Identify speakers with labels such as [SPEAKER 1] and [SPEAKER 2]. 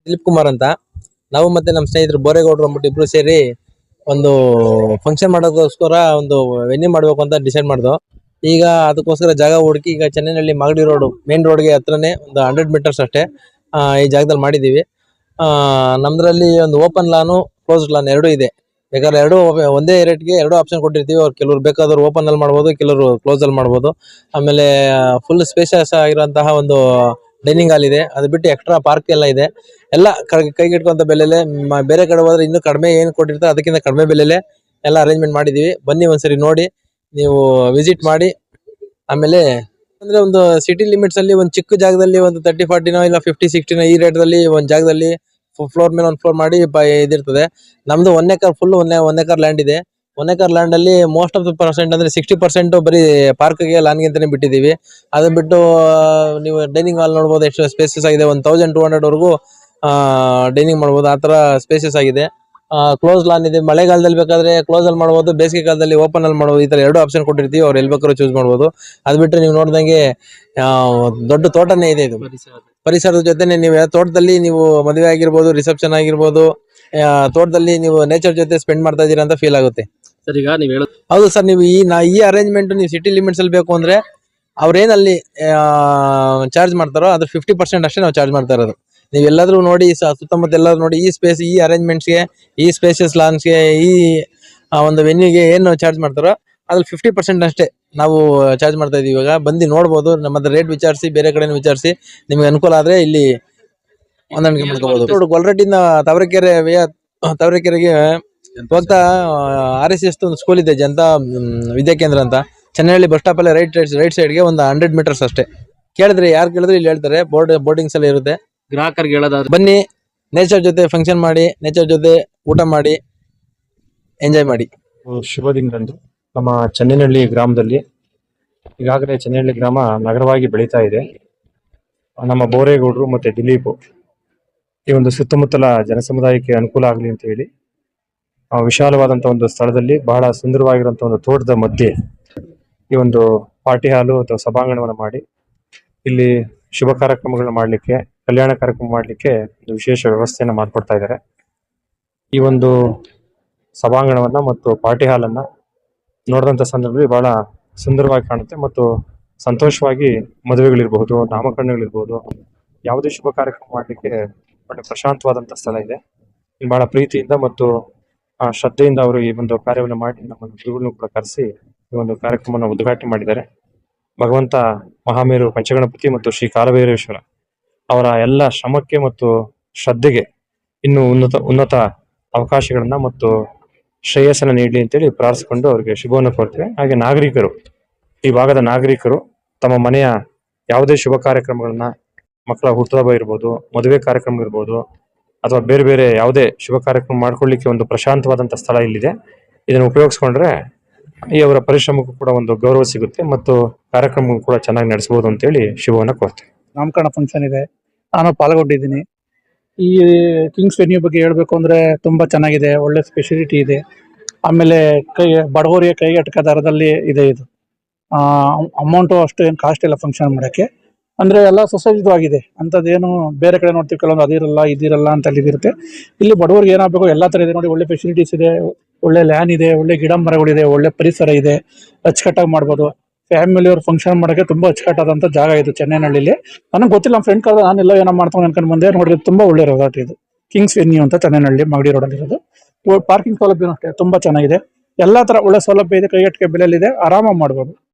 [SPEAKER 1] ದಿಲೀಪ್ ಕುಮಾರ್ ಅಂತ. ನಾವು ಮತ್ತೆ ನಮ್ಮ ಸ್ನೇಹಿತರು ಬೋರೇಗೌಡರು ಅಂದ್ಬಿಟ್ಟು ಇಬ್ರು ಸೇರಿ ಒಂದು ಫಂಕ್ಷನ್ ಮಾಡೋದಕ್ಕೋಸ್ಕರ ಒಂದು ವೆನ್ಯೂ ಮಾಡ್ಬೇಕು ಅಂತ ಡಿಸೈಡ್ ಮಾಡ್ದು. ಈಗ ಅದಕ್ಕೋಸ್ಕರ ಜಾಗ ಹುಡುಕಿ ಈಗ ಚೆನ್ನೈನಲ್ಲಿ ಮಾಗಡಿ ರೋಡ್ ಮೇನ್ ರೋಡ್ಗೆ ಹತ್ರನೇ ಒಂದು 100 ಮೀಟರ್ಸ್ ಅಷ್ಟೇ ಈ ಜಾಗದಲ್ಲಿ ಮಾಡಿದೀವಿ. ನಮ್ದ್ರಲ್ಲಿ ಒಂದು ಓಪನ್ ಲಾನು ಕ್ಲೋಸ್ಡ್ ಲಾನ್ ಎರಡು ಇದೆ. ಬೇಕಾದ್ರೆ ಎರಡು ಒಂದೇ ರೇಟ್ಗೆ ಎರಡು ಆಪ್ಷನ್ ಕೊಟ್ಟಿರ್ತೀವಿ. ಅವ್ರು ಕೆಲವ್ರು ಬೇಕಾದ್ರು ಓಪನ್ ಅಲ್ಲಿ ಮಾಡ್ಬೋದು, ಕೆಲವರು ಕ್ಲೋಸ್ ಅಲ್ಲಿ ಮಾಡ್ಬೋದು. ಆಮೇಲೆ ಫುಲ್ ಸ್ಪೇಷಿಯಸ್ ಆಗಿರುವಂತಹ ಒಂದು ಡೈನಿಂಗ್ ಹಾಲ್ ಇದೆ. ಅದು ಬಿಟ್ಟು ಎಕ್ಸ್ಟ್ರಾ ಪಾರ್ಕ್ ಎಲ್ಲ ಇದೆ. ಎಲ್ಲ ಕೈಗೆಟುಕುವಂತ ಬೆಲೆಲೆ ಬೇರೆ ಕಡೆ ಹೋದ್ರೆ ಇನ್ನೂ ಕಡಿಮೆ ಏನು ಕೊಟ್ಟಿರ್ತಾರೆ ಅದಕ್ಕಿಂತ ಕಡಿಮೆ ಬೆಲೆಲೆ ಎಲ್ಲ ಅರೇಂಜ್ಮೆಂಟ್ ಮಾಡಿದೀವಿ. ಬನ್ನಿ ಒಂದ್ಸರಿ ನೋಡಿ, ನೀವು ವಿಸಿಟ್ ಮಾಡಿ. ಆಮೇಲೆ ಅಂದ್ರೆ ಒಂದು ಸಿಟಿ ಲಿಮಿಟ್ಸ್ ಅಲ್ಲಿ ಒಂದು ಚಿಕ್ಕ ಜಾಗದಲ್ಲಿ ಒಂದು 30-40 ಇಲ್ಲ 50-60 ಈ ರೇಟ್ ದಲ್ಲಿ ಒಂದು ಜಾಗದಲ್ಲಿ ಫ್ಲೋರ್ ಮೇಲೆ ಒಂದು ಫ್ಲೋರ್ ಮಾಡಿ ಇದಿರ್ತದೆ. ನಮ್ದು 1 ಎಕರ್ ಫುಲ್ 1 ಎಕರ್ ಲ್ಯಾಂಡ್ ಇದೆ. 1 ಎಕರ್ ಲ್ಯಾಂಡ್ ಅಲ್ಲಿ ಮೋಸ್ಟ್ ಆಫ್ ದ ಪರ್ಸೆಂಟ್ ಅಂದ್ರೆ 60% ಬರೀ ಪಾರ್ಕ್ಗೆ ಲಾನ್ಗೆ ಅಂತಾನೆ ಬಿಟ್ಟಿದೀವಿ. ಅದನ್ನ ಬಿಟ್ಟು ನೀವು ಡೈನಿಂಗ್ ಹಾಲ್ ನೋಡ್ಬೋದು, ಎಷ್ಟು ಸ್ಪೇಸಸ್ ಆಗಿದೆ. 1200 ವರೆಗೂ ಡೈನಿಂಗ್ ಮಾಡ್ಬೋದು, ಆತರ ಸ್ಪೇಸಸ್ ಆಗಿದೆ. ಕ್ಲೋಸ್ ಲಾನ್ ಇದೆ. ಮಳೆಗಾಲದಲ್ಲಿ ಬೇಕಾದ್ರೆ ಕ್ಲೋಸ್ ಅಲ್ಲಿ ಮಾಡ್ಬೋದು, ಬೇಸಿಗೆ ಕಾಲದಲ್ಲಿ ಓಪನ್ ಅಲ್ಲಿ ಮಾಡ್ಬೋದು. ಈ ತರ ಎರಡು ಆಪ್ಷನ್ ಕೊಟ್ಟಿರ್ತೀವಿ. ಅವ್ರು ಎಲ್ಲಿ ಬೇಕಾದ್ರೂ ಚೂಸ್ ಮಾಡ್ಬೋದು. ಅದ್ ಬಿಟ್ಟರೆ ನೀವು ನೋಡ್ದಂಗೆ ದೊಡ್ಡ ತೋಟನೇ ಇದೆ. ಇದು ಪರಿಸರದ ಜೊತೆನೆ ನೀವು ತೋಟದಲ್ಲಿ ನೀವು ಮದುವೆ ಆಗಿರ್ಬೋದು, ರಿಸೆಪ್ಷನ್ ಆಗಿರ್ಬೋದು, ತೋಟದಲ್ಲಿ ನೀವು ನೇಚರ್ ಜೊತೆ ಸ್ಪೆಂಡ್ ಮಾಡ್ತಾ ಇದೀರಾ ಅಂತ ಫೀಲ್ ಆಗುತ್ತೆ.
[SPEAKER 2] ಸರ್ ಈಗ ನೀವು ಹೇಳೋದು
[SPEAKER 1] ಹೌದು ಸರ್, ನೀವು ಈ ಅರೇಂಜ್ಮೆಂಟ್ ನೀವು ಸಿಟಿ ಲಿಮಿಟ್ಸ್ ಅಲ್ಲಿ ಬೇಕು ಅಂದ್ರೆ ಅವ್ರೇನಲ್ಲಿ ಚಾರ್ಜ್ ಮಾಡ್ತಾರೋ ಅದ್ರ 50% ಅಷ್ಟೇ ನಾವು ಚಾರ್ಜ್ ಮಾಡ್ತಾ ಇರೋದು. ನೀವು ಎಲ್ಲಾದ್ರೂ ನೋಡಿ, ಸುತ್ತಮುತ್ತ ಎಲ್ಲಾದ್ರೂ ನೋಡಿ, ಈ ಸ್ಪೇಸ್, ಈ ಅರೇಂಜ್ಮೆಂಟ್ಸ್ಗೆ, ಈ ಸ್ಪೇಸಿಯಸ್ ಲಾನ್ಸ್ಗೆ, ಈ ಒಂದು ವೆನ್ಯೂಗೆ ಏನು ಚಾರ್ಜ್ ಮಾಡ್ತಾರೋ ಅದ್ರಲ್ಲಿ 50% ಅಷ್ಟೇ ನಾವು ಚಾರ್ಜ್ ಮಾಡ್ತಾ ಇದೀವಿ. ಇವಾಗ ಬಂದು ನೋಡ್ಬೋದು. ನಮ್ಮ ರೇಟ್ ವಿಚಾರಿಸಿ, ಬೇರೆ ಕಡೆ ವಿಚಾರಿಸಿ, ನಿಮ್ಗೆ ಅನುಕೂಲ ಆದ್ರೆ ಇಲ್ಲಿ ಹೊಂದಾಣಿಕೆ ಮಾಡ್ಕೋಬಹುದು. ಗೊಲ್ರಟ್ಟಿಂದ ತಾವರೆಕೆರೆಗೆ ಹೋಗ್ತಾ RSS ಒಂದು ಸ್ಕೂಲ್ ಇದೆ, ಜನತಾ ವಿದ್ಯಾಕೇಂದ್ರ ಅಂತ. ಚೆನ್ನೈಹಳ್ಳಿ ಬಸ್ ಸ್ಟಾಪ್ ಅಲ್ಲಿ ರೈಟ್ ಸೈಡ್ಗೆ ಒಂದು 100 ಮೀಟರ್ಸ್ ಅಷ್ಟೇ. ಕೇಳಿದ್ರೆ ಯಾರು ಕೇಳಿದ್ರೆ ಇಲ್ಲಿ ಹೇಳ್ತಾರೆ. ಬೋರ್ಡಿಂಗ್ಸ್ ಎಲ್ಲ ಇರುತ್ತೆ.
[SPEAKER 2] ಗ್ರಾಹಕರಿಗೆ ಹೇಳೋದಾದ್ರೆ
[SPEAKER 1] ಬನ್ನಿ, ನೇಚರ್ ಜೊತೆ ಫಂಕ್ಷನ್ ಮಾಡಿ, ನೇಚರ್ ಜೊತೆ ಊಟ ಮಾಡಿ, ಎಂಜಾಯ್ ಮಾಡಿ.
[SPEAKER 3] ಶುಭ ದಿನದಂದು ನಮ್ಮ ಚೆನ್ನೈನಹಳ್ಳಿ ಗ್ರಾಮದಲ್ಲಿ ಈಗಾಗಲೇ ಚೆನ್ನೈನಹಳ್ಳಿ ಗ್ರಾಮ ನಗರವಾಗಿ ಬೆಳೀತಾ ಇದೆ. ನಮ್ಮ ಬೋರೇಗೌಡರು ಮತ್ತೆ ದಿಲೀಪ್ ಈ ಒಂದು ಸುತ್ತಮುತ್ತಲ ಜನಸಮುದಾಯಕ್ಕೆ ಅನುಕೂಲ ಆಗಲಿ ಅಂತ ಹೇಳಿ ವಿಶಾಲವಾದಂತಹ ಒಂದು ಸ್ಥಳದಲ್ಲಿ ಬಹಳ ಸುಂದರವಾಗಿರುವಂತಹ ಒಂದು ತೋಟದ ಮಧ್ಯೆ ಈ ಒಂದು ಪಾರ್ಟಿ ಹಾಲು ಅಥವಾ ಸಭಾಂಗಣವನ್ನು ಮಾಡಿ ಇಲ್ಲಿ ಶುಭ ಕಾರ್ಯಕ್ರಮಗಳನ್ನ ಮಾಡಲಿಕ್ಕೆ, ಕಲ್ಯಾಣ ಕಾರ್ಯಕ್ರಮ ಮಾಡಲಿಕ್ಕೆ ಒಂದು ವಿಶೇಷ ವ್ಯವಸ್ಥೆಯನ್ನು ಮಾಡಿಕೊಡ್ತಾ ಇದ್ದಾರೆ. ಈ ಒಂದು ಸಭಾಂಗಣವನ್ನ ಮತ್ತು ಪಾರ್ಟಿ ಹಾಲನ್ನ ನೋಡಿದಂಥ ಸಂದರ್ಭದಲ್ಲಿ ಬಹಳ ಸುಂದರವಾಗಿ ಕಾಣುತ್ತೆ ಮತ್ತು ಸಂತೋಷವಾಗಿ ಮದುವೆಗಳಿರ್ಬಹುದು, ನಾಮಕರಣಗಳಿರ್ಬಹುದು, ಯಾವುದೇ ಶುಭ ಕಾರ್ಯಕ್ರಮ ಮಾಡಲಿಕ್ಕೆ ಒಳ್ಳೆ ಪ್ರಶಾಂತವಾದಂಥ ಸ್ಥಳ ಇದೆ. ಇಲ್ಲಿ ಬಹಳ ಪ್ರೀತಿಯಿಂದ ಮತ್ತು ಶ್ರದ್ಧೆಯಿಂದ ಅವರು ಈ ಒಂದು ಕಾರ್ಯವನ್ನು ಮಾಡಿ ನಮ್ಮ ಗುರುಗಳನ್ನು ಕೂಡ ಕರೆಸಿ ಈ ಒಂದು ಕಾರ್ಯಕ್ರಮವನ್ನು ಉದ್ಘಾಟನೆ ಮಾಡಿದ್ದಾರೆ. ಭಗವಂತ ಮಹಾಮೇರು ಪಂಚಗಣಪತಿ ಮತ್ತು ಶ್ರೀ ಕಾಲಭೈರವೇಶ್ವರ ಅವರ ಎಲ್ಲ ಶ್ರಮಕ್ಕೆ ಮತ್ತು ಶ್ರದ್ಧೆಗೆ ಇನ್ನೂ ಉನ್ನತ ಅವಕಾಶಗಳನ್ನ ಮತ್ತು ಶ್ರೇಯಸ್ಸನ್ನು ನೀಡಲಿ ಅಂತೇಳಿ ಪ್ರಾರ್ಥಿಸಿಕೊಂಡು ಅವರಿಗೆ ಶುಭವನ್ನು ಕೋರ್ತೇವೆ. ಹಾಗೆ ನಾಗರಿಕರು, ಈ ಭಾಗದ ನಾಗರಿಕರು ತಮ್ಮ ಮನೆಯ ಯಾವುದೇ ಶುಭ ಕಾರ್ಯಕ್ರಮಗಳನ್ನ, ಮಕ್ಕಳ ಹುಟ್ಟುಹಬ್ಬ ಇರ್ಬೋದು, ಮದುವೆ ಕಾರ್ಯಕ್ರಮ ಇರ್ಬೋದು, ಅಥವಾ ಬೇರೆ ಬೇರೆ ಯಾವುದೇ ಶುಭ ಕಾರ್ಯಕ್ರಮ ಮಾಡ್ಕೊಳ್ಳಿಕ್ಕೆ ಒಂದು ಪ್ರಶಾಂತವಾದಂಥ ಸ್ಥಳ ಇಲ್ಲಿದೆ. ಇದನ್ನು ಉಪಯೋಗಿಸ್ಕೊಂಡ್ರೆ ಈ ಅವರ ಪರಿಶ್ರಮಕ್ಕೂ ಕೂಡ ಒಂದು ಗೌರವ ಸಿಗುತ್ತೆ ಮತ್ತು ಕಾರ್ಯಕ್ರಮ ಕೂಡ ಚೆನ್ನಾಗಿ ನಡೆಸಬಹುದು ಅಂತೇಳಿ ಶುಭವನ್ನ ಕೋರ್ತೇವೆ.
[SPEAKER 4] ನಾಮಕರಣ ಫಂಕ್ಷನ್ ಇದೆ, ನಾನು ಪಾಲ್ಗೊಂಡಿದ್ದೀನಿ. ಈ ಕಿಂಗ್ಸ್ ವೆನ್ಯೂ ಬಗ್ಗೆ ಹೇಳ್ಬೇಕು ಅಂದ್ರೆ ತುಂಬಾ ಚೆನ್ನಾಗಿದೆ, ಒಳ್ಳೆ ಸ್ಪೆಷಾಲಿಟಿ ಇದೆ. ಆಮೇಲೆ ಬಡವರಿಗೆ ಕೈಗೆ ಎಟಕ ದರದಲ್ಲಿ ಇದೆ. ಇದು ಅಮೌಂಟು ಅಷ್ಟು ಏನು ಕಾಸ್ಟ್ ಇಲ್ಲ ಫಂಕ್ಷನ್ ಮಾಡೋಕ್ಕೆ. ಅಂದ್ರೆ ಎಲ್ಲ ಸುಸಜ್ಜಿತವಾಗಿದೆ. ಅಂಥದ್ದೇನು ಬೇರೆ ಕಡೆ ನೋಡ್ತೀವಿ ಕೆಲವೊಂದು ಅದಿರಲ್ಲ ಇದಿರಲ್ಲ ಅಂತ ಇರುತ್ತೆ. ಇಲ್ಲಿ ಬಡವರಿಗೆ ಏನಾಗಬೇಕು ಎಲ್ಲ ಥರ ಇದೆ ನೋಡಿ. ಒಳ್ಳೆ ಫೆಸಿಲಿಟೀಸ್ ಇದೆ, ಒಳ್ಳೆ ಲ್ಯಾನ್ ಇದೆ, ಒಳ್ಳೆ ಗಿಡ ಮರಗಳಿದೆ, ಒಳ್ಳೆ ಪರಿಸರ ಇದೆ, ಅಚ್ಚುಕಟ್ಟಾಗಿ ಮಾಡ್ಬೋದು. ಫ್ಯಾಮಿಲಿಯವ್ರು ಫಂಕ್ಷನ್ ಮಾಡೋಕ್ಕೆ ತುಂಬಾ ಅಚ್ಚುಕಟ್ಟಾದಂಥ ಜಾಗ ಇದು ಚೆನ್ನೈನಹಳ್ಳಿಲಿ. ನನಗೆ ಗೊತ್ತಿಲ್ಲ, ನಮ್ಮ ಫ್ರೆಂಡ್ ಕರೆದ, ನಾನೆಲ್ಲ ಏನೋ ಮಾಡ್ಕೊಂಡು ಅನ್ಕೊಂಡು ಬಂದೆ. ನೋಡಿದ್ರೆ ತುಂಬಾ ಒಳ್ಳೆ ರೆಸಾರ್ಟ್ ಇದು, ಕಿಂಗ್ಸ್ ವೆನ್ಯೂ ಅಂತ ಚೆನ್ನೈನಹಳ್ಳಿ ಮಾಗಡಿ ರೋಡಲ್ಲಿ ಇರೋದು. ಪಾರ್ಕಿಂಗ್ ಸೌಲಭ್ಯನೂ ಅಷ್ಟೇ ತುಂಬಾ ಚೆನ್ನಾಗಿದೆ. ಎಲ್ಲಾ ತರ ಒಳ್ಳೆ ಸೌಲಭ್ಯ ಇದೆ, ಕೈಗೆಟುಕುವ ಬೆಲೆಯಲ್ಲಿದೆ, ಆರಾಮಾಗಿ ಮಾಡ್ಬೋದು.